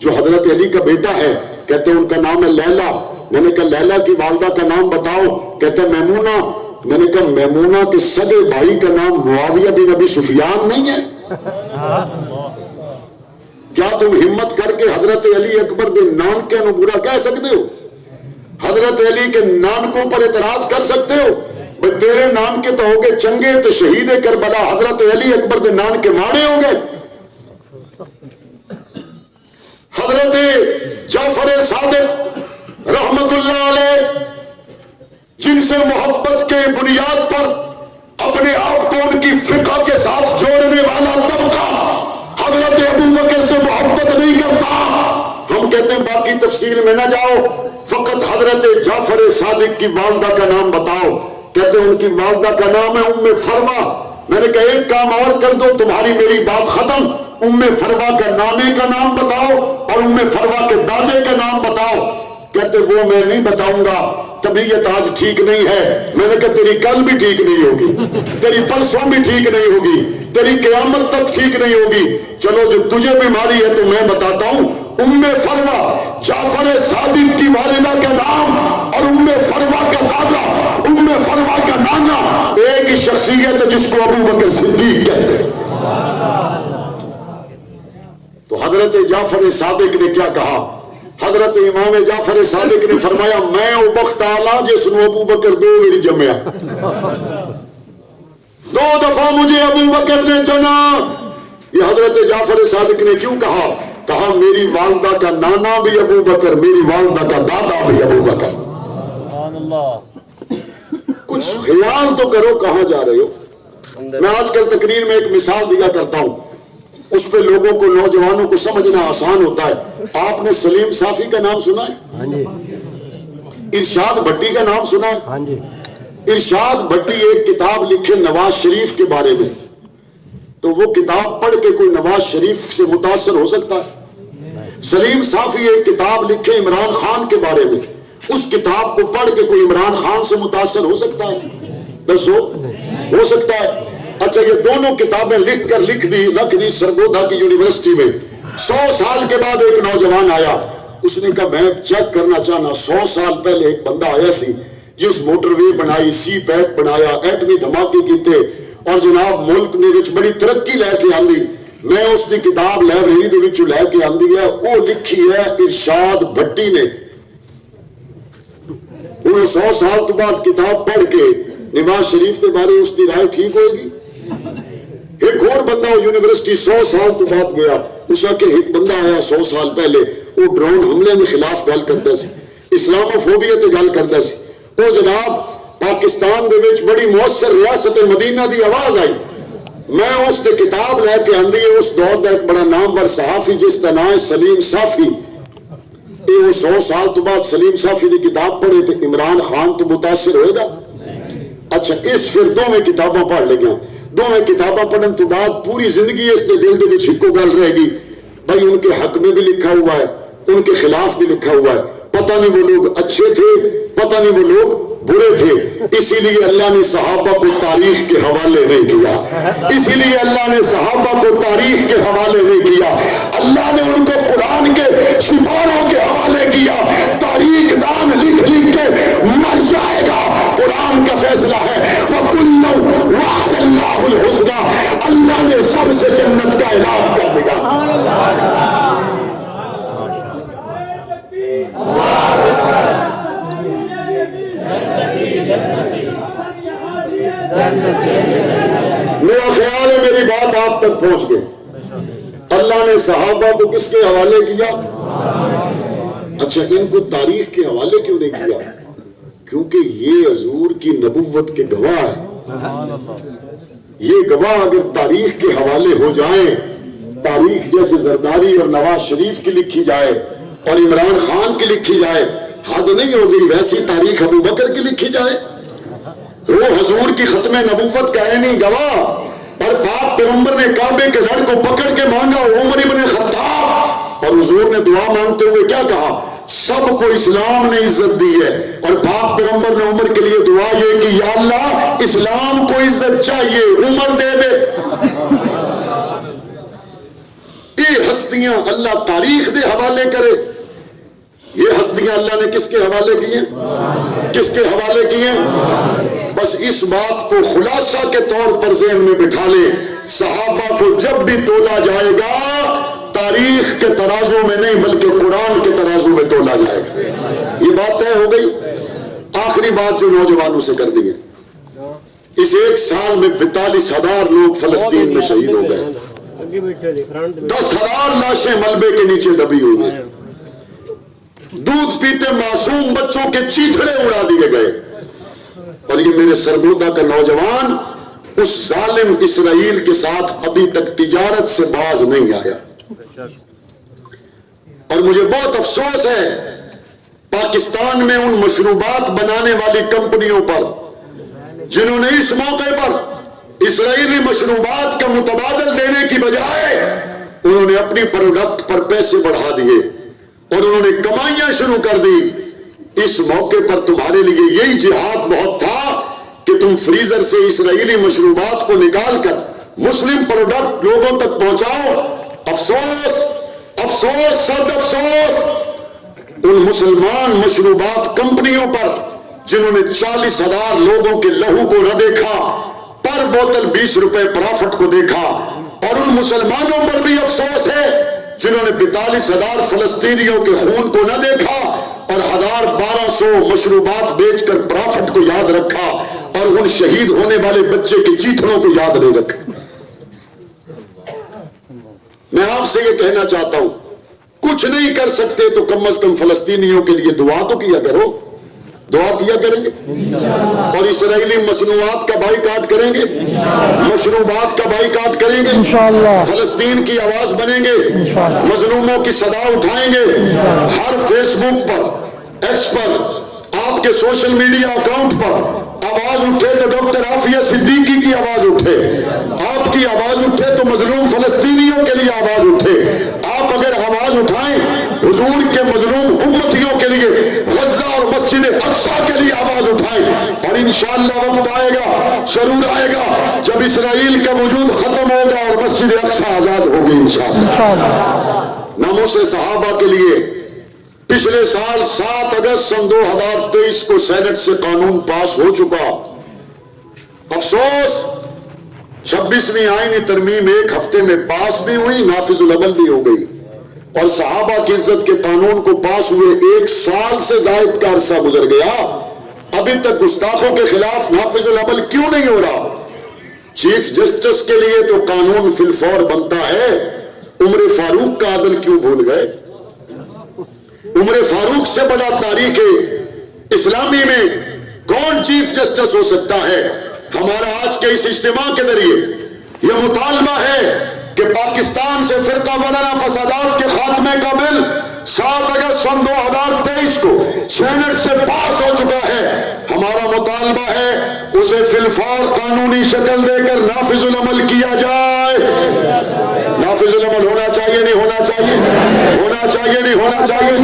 جو حضرت علی کا بیٹا ہے. کہتے ان کا نام ہے لیلا. میں نے کہا لیلا کی والدہ کا نام بتاؤ. کہتے میمونہ. میں نے کہا میمونہ کے سگے بھائی کا نام معاویہ بن ابی سفیان نہیں ہے؟ کیا تم ہمت کر کے حضرت علی اکبر دے نانکے نو برا کہہ سکتے ہو؟ حضرت علی کے نانکوں پر اعتراض کر سکتے ہو؟ بھئی تیرے نانکے تو ہو گئے چنگے تو شہید کربلا, حضرت علی اکبر دے نانکے ماڑے ہو گئے. حضرت جعفر صادق رحمت اللہ علیہ جن سے محبت کے بنیاد پر اپنے آپ کو ان کی فقہ کے ساتھ جوڑنے والا طبقہ حضرت ابو بکر سے محبت نہیں کرتا. ہم کہتے ہیں باقی تفصیل میں نہ جاؤ, فقط حضرت جعفر صادق کی والدہ کا نام بتاؤ. کہتے ہیں ان کی والدہ کا نام ہے ام فروا. میں نے کہا ایک کام اور کر دو, تمہاری میری بات ختم. ام فروا کا نانے کا نام بتاؤ اور ام فروا کے دادے کا نام بتاؤ. کہتے وہ میں نہیں بتاؤں گا, طبیعت آج ٹھیک نہیں ہے. میں نے کہا تیری کل بھی ٹھیک نہیں ہوگی, تیری پرسوں بھی ٹھیک نہیں ہوگی, تیری قیامت تک ٹھیک نہیں ہوگی. چلو جو تجھے بیماری ہے تو میں بتاتا ہوں. ام فروا جعفر صادق کی والدہ کا نام اور ام فروا کا دادا, ام فروا کا نانا ایک ہی شخصیت ہے جس کو ابو بکر صدیق کہتے ہیں. تو حضرت جعفر صادق نے کیا کہا؟ حضرت امام جعفر صادق نے فرمایا میں او بخت آلا جس نو ابو بکر دو میری جمعہ, 2 دفعہ مجھے ابو بکر نے چنا. یہ حضرت جعفر صادق نے کیوں کہا؟ کہا میری والدہ کا نانا بھی ابو بکر, میری والدہ کا دادا بھی ابو بکر. کچھ خیال تو کرو کہاں جا رہے ہو. میں آج کل تقریر میں ایک مثال دیا کرتا ہوں, اس پہ لوگوں کو نوجوانوں کو سمجھنا آسان ہوتا ہے. آپ نے سلیم صافی کا نام سنا ہے؟ ارشاد بھٹی کا نام سنا ہے؟ ارشاد بھٹی ایک کتاب لکھے نواز شریف کے بارے میں, تو وہ کتاب پڑھ کے کوئی نواز شریف سے متاثر ہو سکتا ہے؟ سلیم صافی ایک کتاب لکھے عمران خان کے بارے میں, اس کتاب کو پڑھ کے کوئی عمران خان سے متاثر ہو سکتا ہے؟ دسو, ہو سکتا ہے؟ اچھا یہ دونوں کتابیں لکھ دی سرگودا کی یونیورسٹی میں. 100 سال کے بعد ایک نوجوان آیا, اس نے کہا میں چیک کرنا چاہنا 100 سال پہلے ایک بندہ آیا سی جس موٹر وے بنائی, سی پیک بنایا, ایٹمی دھماکے کیتے اور جناب ملک نے وچ بڑی ترقی لے کے آندی. میں اس کی کتاب لائبریری دے وچوں لے کے آندی ہے, وہ لکھی ہے ارشاد بھٹی نے. انہیں 100 سال تو بعد کتاب پڑھ کے نواز شریف کے بارے اس کی رائے ٹھیک ہوئے گی؟ ایک اور بندہ یونیورسٹی 100 سال تو بعد گیا, اس کہ ایک بندہ آیا 100 سال پہلے, وہ ڈرون حملے کے خلاف گل کرتا سی, اسلاموفوبیا تے گل کرتا سی. وہ جناب پاکستان دے وچ بڑی مؤثر ریاست مدینہ دی آواز آئی. میں اس تے کتاب لے کے آندی ہے, اس دور دا ایک بڑا نامور صحافی جس کا نام ہے سلیم صافی. وہ 100 سال تو بعد سلیم صافی دی کتاب پڑھے تو عمران خان تو متاثر ہوئے گا. اچھا اس پھر دو میں کتاباں پڑھ لے گیا, دو میں کتاباں پڑھنے تو بعد پوری زندگی اس کے دل دے وچ ہکو گل رہے گی بھائی ان کے حق میں بھی لکھا ہوا ہے, ان کے خلاف بھی لکھا ہوا ہے. پتہ نہیں وہ لوگ اچھے تھے, پتہ نہیں وہ لوگ برے تھے. اسی لیے اللہ نے صحابہ کو تاریخ کے حوالے نہیں کیا, اسی لیے اللہ نے صحابہ کو تاریخ کے حوالے نہیں کیا, اللہ نے ان کو قرآن کے سپاروں کے حوالے کیا. تاریخ دان لکھ کے مر جائے گا, قرآن کا فیصلہ ہے وَكُلٌّ وَعَدَ اللَّهُ الْحُسْنَى, اللہ نے سب سے جنت کا اعلان کر دیا. میرا خیال ہے میری بات آپ تک پہنچ گئی. اللہ نے صحابہ کو کس کے حوالے کیا؟ اچھا ان کو تاریخ کے حوالے کیوں نہیں کیا؟ کیونکہ یہ حضور کی نبوت کے گواہ ہے. یہ گواہ اگر تاریخ کے حوالے ہو جائیں, تاریخ جیسے زرداری اور نواز شریف کی لکھی جائے اور عمران خان کی لکھی جائے, حد نہیں ہو گئی. ویسی تاریخ ابو بکر کی لکھی جائے, وہ حضور کی ختم نبوت کا عینی گواہ, اور پاک پیغمبر نے کعبے کے دھڑ کو پکڑ کے مانگا عمر ابن خطاب, اور حضور نے دعا مانگتے ہوئے کیا کہا؟ سب کو اسلام نے عزت دی ہے. اور پاک پیغمبر نے عمر کے لیے دعا یہ کہ یا اللہ اسلام کو عزت چاہیے, عمر دے دے. یہ ہستیاں اللہ تاریخ دے حوالے کرے. یہ ہستیاں اللہ نے کس کے حوالے کی ہیں؟ کس کے حوالے کی ہیں؟ بس اس بات کو خلاصہ کے طور پر ذہن میں بٹھا لے, صحابہ کو جب بھی تولا جائے گا تاریخ کے ترازو میں نہیں بلکہ قرآن کے ترازو میں تولا جائے گا. یہ بات طے ہو گئی. آخری بات جو نوجوانوں سے کر دی ہے, اس 1 سال میں 42,000 لوگ فلسطین میں شہید ہو گئے, 10,000 لاشیں ملبے کے نیچے دبی ہوئی ہیں, دودھ پیتے معصوم بچوں کے چیتھڑے اڑا دیے گئے. اور یہ میرے سرگودا کا نوجوان اس ظالم اسرائیل کے ساتھ ابھی تک تجارت سے باز نہیں آیا. اور مجھے بہت افسوس ہے پاکستان میں ان مشروبات بنانے والی کمپنیوں پر جنہوں نے اس موقع پر اسرائیلی مشروبات کا متبادل دینے کی بجائے انہوں نے اپنی پروڈکٹ پر پیسے بڑھا دیے اور انہوں نے کمائیاں شروع کر دی. اس موقع پر تمہارے لیے یہی جہاد بہت تھا کہ تم فریزر سے اسرائیلی مشروبات کو نکال کر مسلم پروڈکٹ لوگوں تک پہنچاؤ. افسوس افسوس صد افسوس ان مسلمان مشروبات کمپنیوں پر جنہوں نے 40,000 لوگوں کے لہو کو نہ دیکھا, پر بوتل 20 روپے پرافٹ کو دیکھا. اور ان مسلمانوں پر بھی افسوس ہے جنہوں نے 42,000 فلسطینیوں کے خون کو نہ دیکھا اور 1,200 مشروبات بیچ کر پرافٹ کو یاد رکھا اور ان شہید ہونے والے بچے کے چیتھڑوں کو یاد نہیں رکھا. میں آپ سے یہ کہنا چاہتا ہوں, کچھ نہیں کر سکتے تو کم از کم فلسطینیوں کے لیے دعا تو کیا کرو. دعا کیا کریں گے اور اسرائیلی مصنوعات کا بائیکاٹ کریں گے, مشروبات کا بائیکاٹ کریں گے, فلسطین کی آواز بنیں گے, مظلوموں کی صدا اٹھائیں گے. ہر فیس بک پر, ایکس پر, آپ کے سوشل میڈیا اکاؤنٹ پر آواز اٹھے تو ڈاکٹر عافیہ صدیقی کی آواز اٹھے, آپ کی آواز اٹھے تو مظلوم فلسطینیوں کے لیے آواز اٹھے. آپ اگر آواز اٹھائیں حضور کے مظلوم امتیوں کے لیے, غزہ اور مسجد اقصی کے لیے آواز اٹھائیں, اور انشاءاللہ وقت آئے گا، ضرور آئے گا جب اسرائیل کا وجود ختم ہوگا اور مسجد اقصی آزاد ہوگی انشاءاللہ۔ ناموس صحابہ کے لیے پچھلے سال 7 اگست سن 2023 کو سینٹ سے قانون پاس ہو چکا۔ افسوس 26ویں آئینی ترمیم 1 ہفتے میں پاس بھی ہوئی، نافذ العمل بھی ہو گئی، اور صحابہ کی عزت کے قانون کو پاس ہوئے 1 سال سے زائد کا عرصہ گزر گیا، ابھی تک گستاخوں کے خلاف نافذ العمل کیوں نہیں ہو رہا؟ چیف جسٹس کے لیے تو قانون فی الفور بنتا ہے، عمر فاروق کا عدل کیوں بھول گئے؟ عمر فاروق سے بڑا تاریخ اسلامی میں کون چیف جسٹس ہو سکتا ہے؟ ہمارا آج کے اس اجتماع کے ذریعے یہ مطالبہ ہے کہ پاکستان سے فرقہ وارانہ فسادات کے خاتمے کا بل 7 اگست سن 2023 کو سینٹ سے پاس ہو چکا ہے، ہمارا مطالبہ ہے اسے فی الفور قانونی شکل دے کر نافذ العمل کیا جائے۔ نافذ العمل ہونا چاہیے نہیں ہونا چاہیے؟ ہونا چاہیے نہیں ہونا چاہیے؟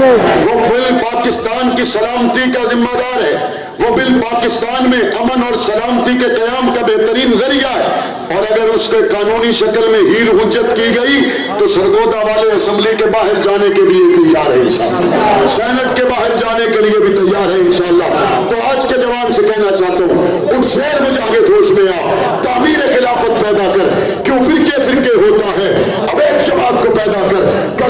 وہ بل پاکستان کی سلامتی کا ذمہ دار ہے، وہ بل پاکستان میں امن اور سلامتی کے قیام کا بہترین ذریعہ ہے، اور اگر اس کے قانونی شکل میں ہیل حجت کی گئی تو سرگودا والے اسمبلی کے باہر جانے کے لیے تیار ہے انشاءاللہ، سینٹ کے باہر جانے کے لیے بھی تیار ہے انشاءاللہ۔ تو آج کے جوان سے کہنا چاہتا ہوں، اٹھ شیر مجاہد ہوش میں آ، تعمیر خلافت پیدا کر، کیوں فرقے فرقے ہوتا ہے، اب ایک جماعت کو پیدا کر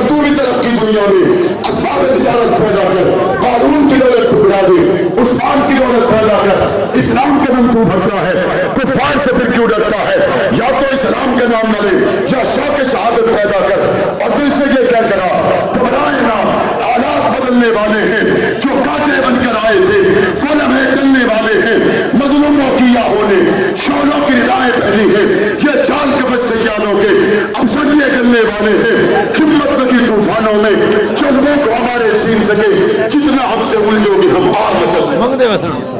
تو بھی ترقی دنیا میں، اسباب تجارت پیدا کر، قانون کی دولت ٹکرا دے، عثمان کی دولت پیدا کر، اسلام کے نام تو بھرتا ہے، کفار سے پھر کیوں ڈرتا ہے؟ یا تو اسلام کے نام نہ لے یا شوق شہادت پیدا کر، اور دل سے یہ کہہ کرا گھبرائے نہ، حالات بدلنے والے ہیں، جو قاتل بن کر آئے تھے وہ لمحے ٹلنے والے ہیں، مظلوموں کی یا ہونے شعلوں کی ردائیں پہنی ہیں، یہ چال کفش سیادوں کے اب سجنے گلنے والے ہیں، ہمت لگی طوفانوں میں جذبوں کو ہمارے چھین سکے، جتنا ہم سے الجھو گے ہم آگ مچل دیں۔